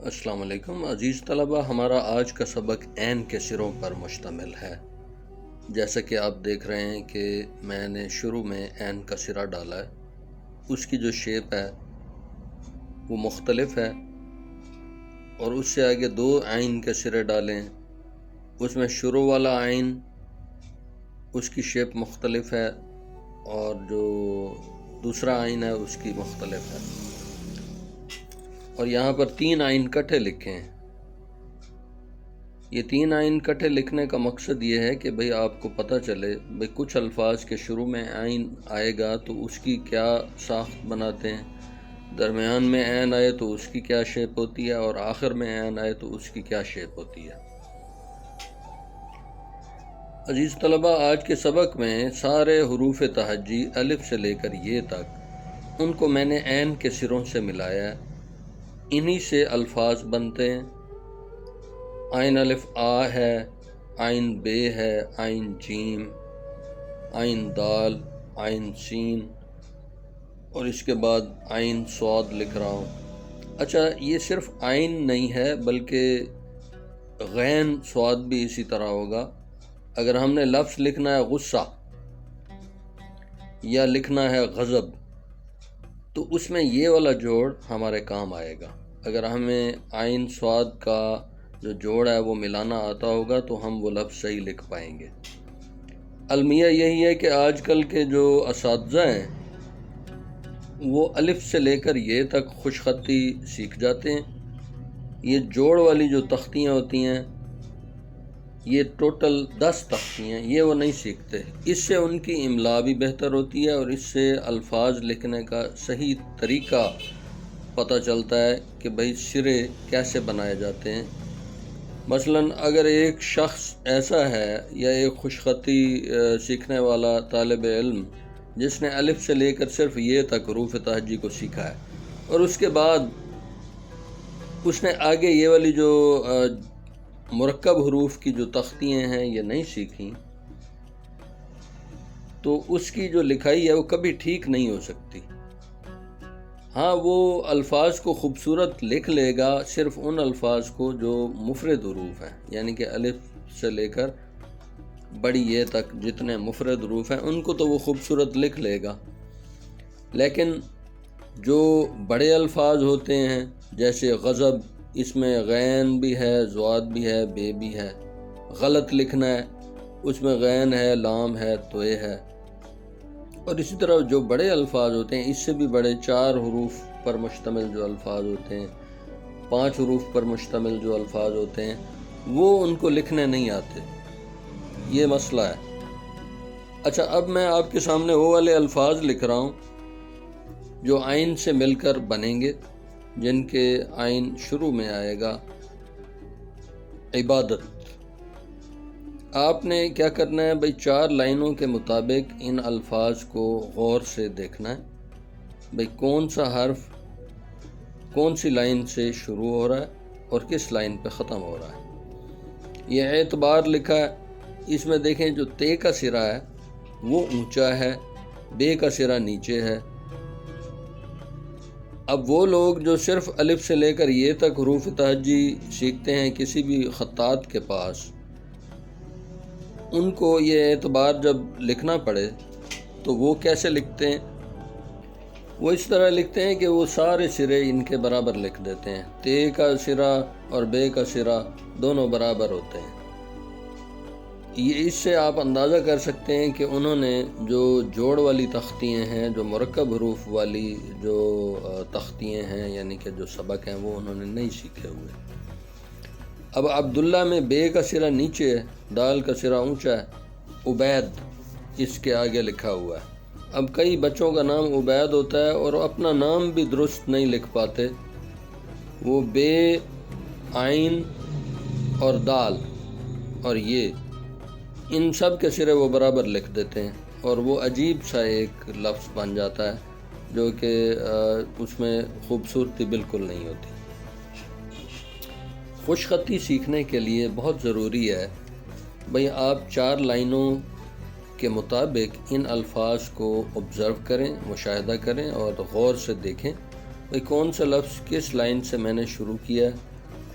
السلام علیکم عزیز طلبہ، ہمارا آج کا سبق عین کے سروں پر مشتمل ہے۔ جیسا کہ آپ دیکھ رہے ہیں کہ میں نے شروع میں عین کا سرا ڈالا ہے، اس کی جو شیپ ہے وہ مختلف ہے، اور اس سے آگے دو عین کے سرے ڈالیں، اس میں شروع والا عین اس کی شیپ مختلف ہے اور جو دوسرا عین ہے اس کی مختلف ہے، اور یہاں پر 3 عین کٹھے لکھے ہیں۔ یہ 3 عین کٹھے لکھنے کا مقصد یہ ہے کہ بھئی آپ کو پتہ چلے بھئی کچھ الفاظ کے شروع میں عین آئے گا تو اس کی کیا ساخت بناتے ہیں، درمیان میں عین آئے تو اس کی کیا شیپ ہوتی ہے، اور آخر میں عین آئے تو اس کی کیا شیپ ہوتی ہے۔ عزیز طلبہ، آج کے سبق میں سارے حروف تہجی الف سے لے کر یہ تک ان کو میں نے عین کے سروں سے ملایا ہے، انہی سے الفاظ بنتے ہیں۔ عین الف آ ہے، عین بے ہے، عین جیم، عین دال، عین سین، اور اس کے بعد عین صاد لکھ رہا ہوں۔ اچھا، یہ صرف عین نہیں ہے بلکہ غین صاد بھی اسی طرح ہوگا۔ اگر ہم نے لفظ لکھنا ہے غصہ یا لکھنا ہے غضب تو اس میں یہ والا جوڑ ہمارے کام آئے گا۔ اگر ہمیں عین صاد کا جو جوڑ ہے وہ ملانا آتا ہوگا تو ہم وہ لفظ صحیح لکھ پائیں گے۔ المیہ یہی ہے کہ آج کل کے جو اساتذہ ہیں وہ الف سے لے کر یہ تک خوش خطی سیکھ جاتے ہیں، یہ جوڑ والی جو تختیاں ہوتی ہیں، یہ ٹوٹل 10 تختیاں، یہ وہ نہیں سیکھتے۔ اس سے ان کی املا بھی بہتر ہوتی ہے اور اس سے الفاظ لکھنے کا صحیح طریقہ پتہ چلتا ہے کہ بھئی سرے کیسے بنائے جاتے ہیں۔ مثلاً اگر ایک شخص ایسا ہے یا ایک خوش خطی سیکھنے والا طالب علم جس نے الف سے لے کر صرف یہ تک حروف تہجی کو سیکھا ہے، اور اس کے بعد اس نے آگے یہ والی جو مرکب حروف کی جو تختیاں ہیں یہ نہیں سیکھیں، تو اس کی جو لکھائی ہے وہ کبھی ٹھیک نہیں ہو سکتی۔ ہاں، وہ الفاظ کو خوبصورت لکھ لے گا، صرف ان الفاظ کو جو مفرد حروف ہیں، یعنی کہ الف سے لے کر بڑی یہ تک جتنے مفرد حروف ہیں ان کو تو وہ خوبصورت لکھ لے گا، لیکن جو بڑے الفاظ ہوتے ہیں جیسے غضب، اس میں غین بھی ہے، ضاد بھی ہے، بے بھی ہے، غلط لکھنا ہے، اس میں غین ہے، لام ہے، توئے ہے، اور اسی طرح جو بڑے الفاظ ہوتے ہیں، اس سے بھی بڑے 4 حروف پر مشتمل جو الفاظ ہوتے ہیں، 5 حروف پر مشتمل جو الفاظ ہوتے ہیں، وہ ان کو لکھنے نہیں آتے، یہ مسئلہ ہے۔ اچھا، اب میں آپ کے سامنے وہ والے الفاظ لکھ رہا ہوں جو عین سے مل کر بنیں گے، جن کے عین شروع میں آئے گا عبادت۔ آپ نے کیا کرنا ہے بھئی، 4 لائنوں کے مطابق ان الفاظ کو غور سے دیکھنا ہے بھئی کون سا حرف کون سی لائن سے شروع ہو رہا ہے اور کس لائن پہ ختم ہو رہا ہے۔ یہ اعتبار لکھا ہے، اس میں دیکھیں جو تے کا سرا ہے وہ اونچا ہے، بے کا سرا نیچے ہے۔ اب وہ لوگ جو صرف الف سے لے کر یہ تک حروف تہجی سیکھتے ہیں کسی بھی خطاط کے پاس، ان کو یہ اعتبار جب لکھنا پڑے تو وہ کیسے لکھتے ہیں؟ وہ اس طرح لکھتے ہیں کہ وہ سارے سرے ان کے برابر لکھ دیتے ہیں، تے کا سرا اور بے کا سرا دونوں برابر ہوتے ہیں۔ یہ اس سے آپ اندازہ کر سکتے ہیں کہ انہوں نے جو جوڑ والی تختیاں ہیں، جو مرکب حروف والی جو تختیاں ہیں، یعنی کہ جو سبق ہیں، وہ انہوں نے نہیں سیکھے ہوئے۔ اب عبداللہ میں بے کا سرا نیچے ہے، دال کا سرا اونچا ہے، عبید اس کے آگے لکھا ہوا ہے۔ اب کئی بچوں کا نام عبید ہوتا ہے اور اپنا نام بھی درست نہیں لکھ پاتے، وہ بے، عین اور دال اور یہ ان سب کے سرے وہ برابر لکھ دیتے ہیں، اور وہ عجیب سا ایک لفظ بن جاتا ہے جو کہ اس میں خوبصورتی بالکل نہیں ہوتی۔ خوش خطی سیکھنے کے لیے بہت ضروری ہے بھئی آپ 4 لائنوں کے مطابق ان الفاظ کو آبزرو کریں، مشاہدہ کریں اور غور سے دیکھیں بھئی کون سا لفظ کس لائن سے میں نے شروع کیا ہے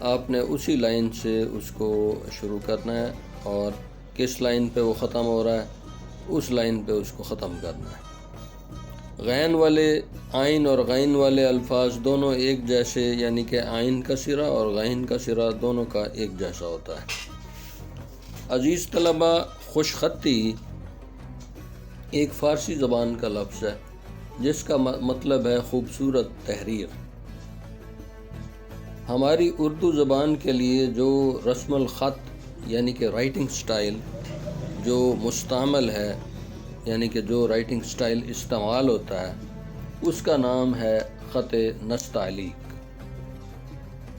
آپ نے اسی لائن سے اس کو شروع کرنا ہے اور کس لائن پہ وہ ختم ہو رہا ہے اس لائن پہ اس کو ختم کرنا ہے۔ غین والے آئین اور غین والے الفاظ دونوں ایک جیسے، یعنی کہ آئین کا سرا اور غین کا سرا دونوں کا ایک جیسا ہوتا ہے۔ عزیز طلبہ، خوش خطی ایک فارسی زبان کا لفظ ہے جس کا مطلب ہے خوبصورت تحریر۔ ہماری اردو زبان کے لیے جو رسم الخط یعنی کہ رائٹنگ سٹائل جو مستعمل ہے، یعنی کہ جو رائٹنگ سٹائل استعمال ہوتا ہے، اس کا نام ہے خط نستعلیق۔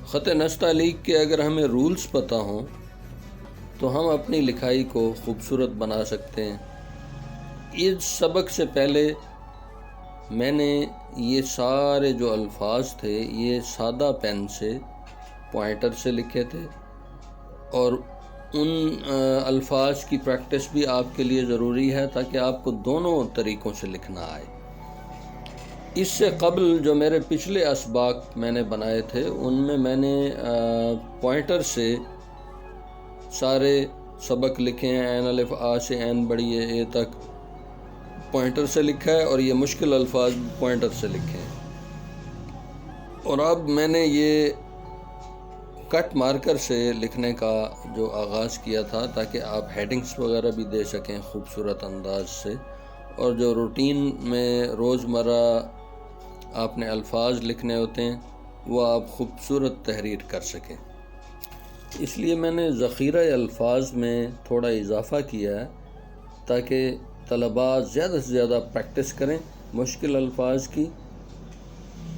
خط نستعلیق کے اگر ہمیں رولز پتہ ہوں تو ہم اپنی لکھائی کو خوبصورت بنا سکتے ہیں۔ اس سبق سے پہلے میں نے یہ سارے جو الفاظ تھے یہ سادہ پین سے پوائنٹر سے لکھے تھے، اور ان الفاظ کی پریکٹس بھی آپ کے لیے ضروری ہے تاکہ آپ کو دونوں طریقوں سے لکھنا آئے۔ اس سے قبل جو میرے پچھلے اسباق میں نے بنائے تھے ان میں نے پوائنٹر سے سارے سبق لکھے ہیں، عین الف آ سے عین بڑی اے تک پوائنٹر سے لکھا ہے، اور یہ مشکل الفاظ پوائنٹر سے لکھے ہیں۔ اور اب میں نے یہ کٹ مارکر سے لکھنے کا جو آغاز کیا تھا تاکہ آپ ہیڈنگز وغیرہ بھی دے سکیں خوبصورت انداز سے، اور جو روٹین میں روزمرہ آپ نے الفاظ لکھنے ہوتے ہیں وہ آپ خوبصورت تحریر کر سکیں۔ اس لیے میں نے ذخیرہ الفاظ میں تھوڑا اضافہ کیا ہے تاکہ طلباء زیادہ سے زیادہ پریکٹس کریں مشکل الفاظ کی،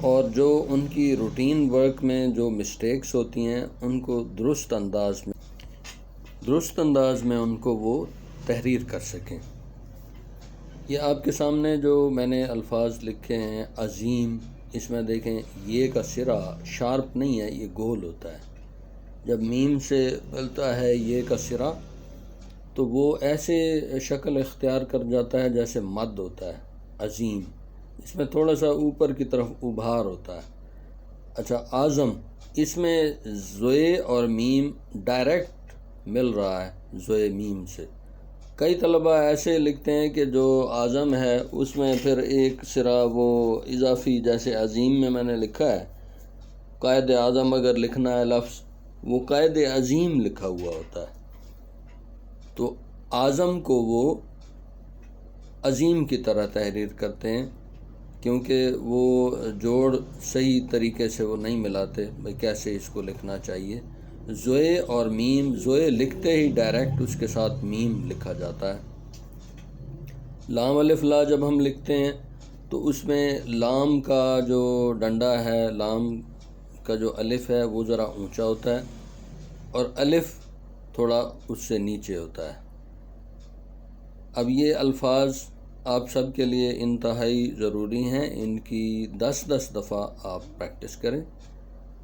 اور جو ان کی روٹین ورک میں جو مسٹیکس ہوتی ہیں ان کو درست انداز میں ان کو وہ تحریر کر سکیں۔ یہ آپ کے سامنے جو میں نے الفاظ لکھے ہیں، عظیم، اس میں دیکھیں یہ کا سرا شارپ نہیں ہے، یہ گول ہوتا ہے۔ جب میم سے ملتا ہے یہ کا سرا تو وہ ایسے شکل اختیار کر جاتا ہے جیسے مد ہوتا ہے، عظیم، اس میں تھوڑا سا اوپر کی طرف ابھار ہوتا ہے۔ اچھا، اعظم، اس میں زوئے اور میم ڈائریکٹ مل رہا ہے زوئے میم سے۔ کئی طلباء ایسے لکھتے ہیں کہ جو اعظم ہے اس میں پھر ایک سرا وہ اضافی، جیسے عظیم میں نے لکھا ہے قائد اعظم، اگر لکھنا ہے لفظ وہ قائد عظیم لکھا ہوا ہوتا ہے، تو اعظم کو وہ عظیم کی طرح تحریر کرتے ہیں کیونکہ وہ جوڑ صحیح طریقے سے وہ نہیں ملاتے بھئی کیسے اس کو لکھنا چاہیے۔ زوئے اور میم، زوئے لکھتے ہی ڈائریکٹ اس کے ساتھ میم لکھا جاتا ہے۔ لام الف لا جب ہم لکھتے ہیں تو اس میں لام کا جو ڈنڈا ہے، لام کا جو الف ہے وہ ذرا اونچا ہوتا ہے اور الف تھوڑا اس سے نیچے ہوتا ہے۔ اب یہ الفاظ آپ سب کے لیے انتہائی ضروری ہیں، ان کی 10 دفعہ آپ پریکٹس کریں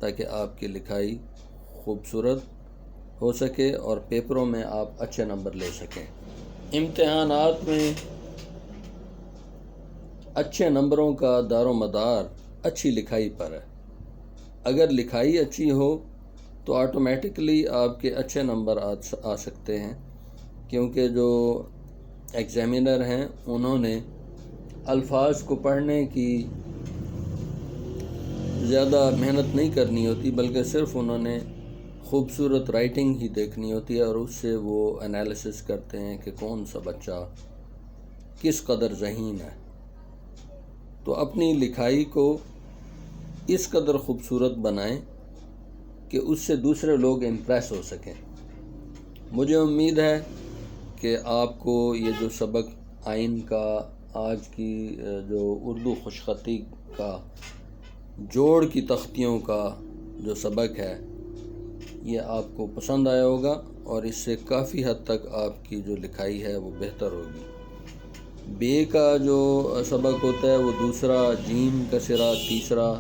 تاکہ آپ کی لکھائی خوبصورت ہو سکے اور پیپروں میں آپ اچھے نمبر لے سکیں۔ امتحانات میں اچھے نمبروں کا دار و مدار اچھی لکھائی پر ہے۔ اگر لکھائی اچھی ہو تو آٹومیٹکلی آپ کے اچھے نمبر آ سکتے ہیں، کیونکہ جو ایگزامینر ہیں انہوں نے الفاظ کو پڑھنے کی زیادہ محنت نہیں کرنی ہوتی، بلکہ صرف انہوں نے خوبصورت رائٹنگ ہی دیکھنی ہوتی ہے، اور اس سے وہ انالیسس کرتے ہیں کہ کون سا بچہ کس قدر ذہین ہے۔ تو اپنی لکھائی کو اس قدر خوبصورت بنائیں کہ اس سے دوسرے لوگ امپریس ہو سکیں۔ مجھے امید ہے کہ آپ کو یہ جو سبق آئین کا، آج کی جو اردو خوش خطی کا جوڑ کی تختیوں کا جو سبق ہے، یہ آپ کو پسند آیا ہوگا، اور اس سے کافی حد تک آپ کی جو لکھائی ہے وہ بہتر ہوگی۔ بے کا جو سبق ہوتا ہے وہ دوسرا، جیم کا سرا تیسرا،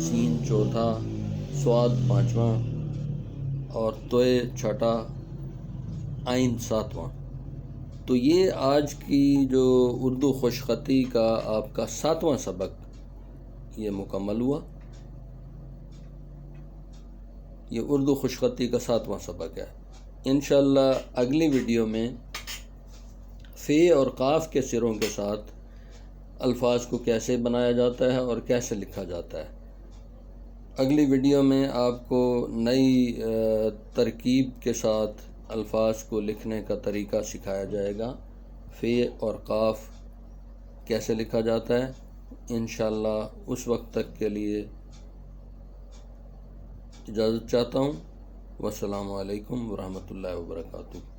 سین چوتھا، صاد پانچواں اور توئے چھٹا، آئین ساتواں۔ تو یہ آج کی جو اردو خوش خطی کا آپ کا 7واں سبق یہ مکمل ہوا۔ یہ اردو خوشخطی کا 7واں سبق ہے۔ انشاءاللہ اگلی ویڈیو میں فے اور قاف کے سروں کے ساتھ الفاظ کو کیسے بنایا جاتا ہے اور کیسے لکھا جاتا ہے۔ اگلی ویڈیو میں آپ کو نئی ترکیب کے ساتھ الفاظ کو لکھنے کا طریقہ سکھایا جائے گا۔ فے اور قاف کیسے لکھا جاتا ہے انشاءاللہ۔ اس وقت تک کے لیے اجازت چاہتا ہوں۔ والسلام علیکم ورحمۃ اللہ وبرکاتہ۔